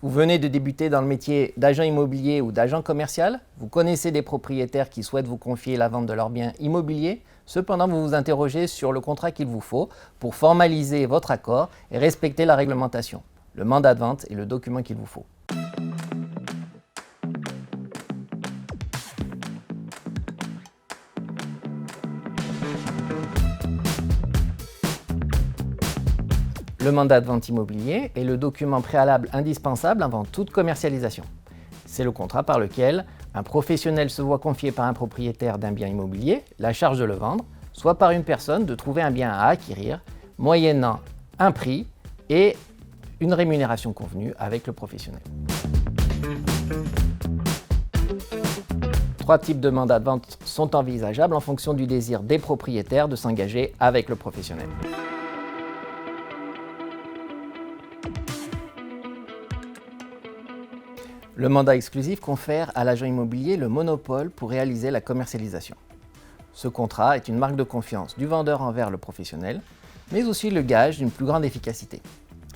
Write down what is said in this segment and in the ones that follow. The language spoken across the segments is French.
Vous venez de débuter dans le métier d'agent immobilier ou d'agent commercial. Vous connaissez des propriétaires qui souhaitent vous confier la vente de leurs biens immobiliers. Cependant, vous vous interrogez sur le contrat qu'il vous faut pour formaliser votre accord et respecter la réglementation. Le mandat de vente est le document qu'il vous faut. Le mandat de vente immobilier est le document préalable indispensable avant toute commercialisation. C'est le contrat par lequel un professionnel se voit confier par un propriétaire d'un bien immobilier la charge de le vendre, soit par une personne de trouver un bien à acquérir, moyennant un prix et une rémunération convenue avec le professionnel. 3 types de mandats de vente sont envisageables en fonction du désir des propriétaires de s'engager avec le professionnel. Le mandat exclusif confère à l'agent immobilier le monopole pour réaliser la commercialisation. Ce contrat est une marque de confiance du vendeur envers le professionnel, mais aussi le gage d'une plus grande efficacité.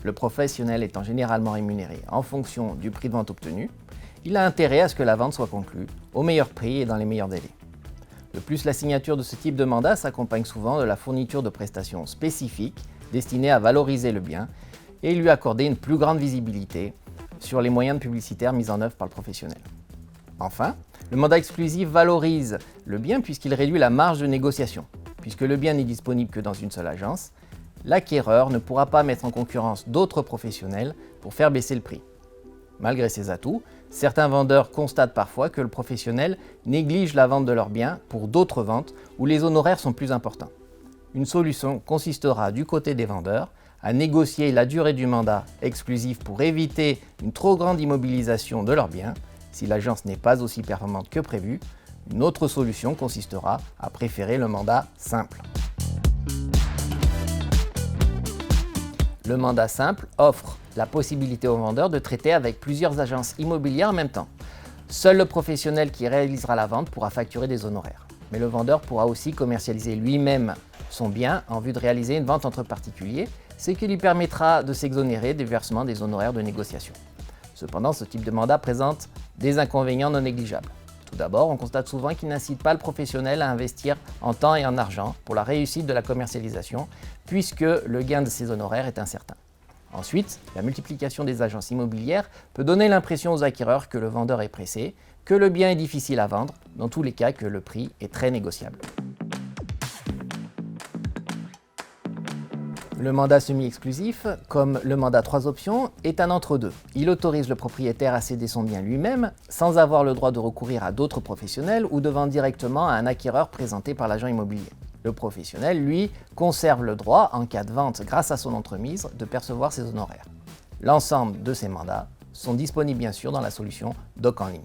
Le professionnel étant généralement rémunéré en fonction du prix de vente obtenu, il a intérêt à ce que la vente soit conclue au meilleur prix et dans les meilleurs délais. De plus, la signature de ce type de mandat s'accompagne souvent de la fourniture de prestations spécifiques destinées à valoriser le bien et lui accorder une plus grande visibilité sur les moyens publicitaires mis en œuvre par le professionnel. Enfin, le mandat exclusif valorise le bien puisqu'il réduit la marge de négociation. Puisque le bien n'est disponible que dans une seule agence, l'acquéreur ne pourra pas mettre en concurrence d'autres professionnels pour faire baisser le prix. Malgré ces atouts, certains vendeurs constatent parfois que le professionnel néglige la vente de leurs biens pour d'autres ventes où les honoraires sont plus importants. Une solution consistera du côté des vendeurs à négocier la durée du mandat exclusif pour éviter une trop grande immobilisation de leurs biens. Si l'agence n'est pas aussi performante que prévu, une autre solution consistera à préférer le mandat simple. Le mandat simple offre la possibilité au vendeur de traiter avec plusieurs agences immobilières en même temps. Seul le professionnel qui réalisera la vente pourra facturer des honoraires. Mais le vendeur pourra aussi commercialiser lui-même son bien en vue de réaliser une vente entre particuliers, ce qui lui permettra de s'exonérer des versements des honoraires de négociation. Cependant, ce type de mandat présente des inconvénients non négligeables. Tout d'abord, on constate souvent qu'il n'incite pas le professionnel à investir en temps et en argent pour la réussite de la commercialisation, puisque le gain de ces honoraires est incertain. Ensuite, la multiplication des agences immobilières peut donner l'impression aux acquéreurs que le vendeur est pressé, que le bien est difficile à vendre, dans tous les cas que le prix est très négociable. Le mandat semi-exclusif, comme le mandat 3 options, est un entre-deux. Il autorise le propriétaire à céder son bien lui-même sans avoir le droit de recourir à d'autres professionnels ou de vendre directement à un acquéreur présenté par l'agent immobilier. Le professionnel, lui, conserve le droit, en cas de vente grâce à son entremise, de percevoir ses honoraires. L'ensemble de ces mandats sont disponibles bien sûr dans la solution Doc en ligne.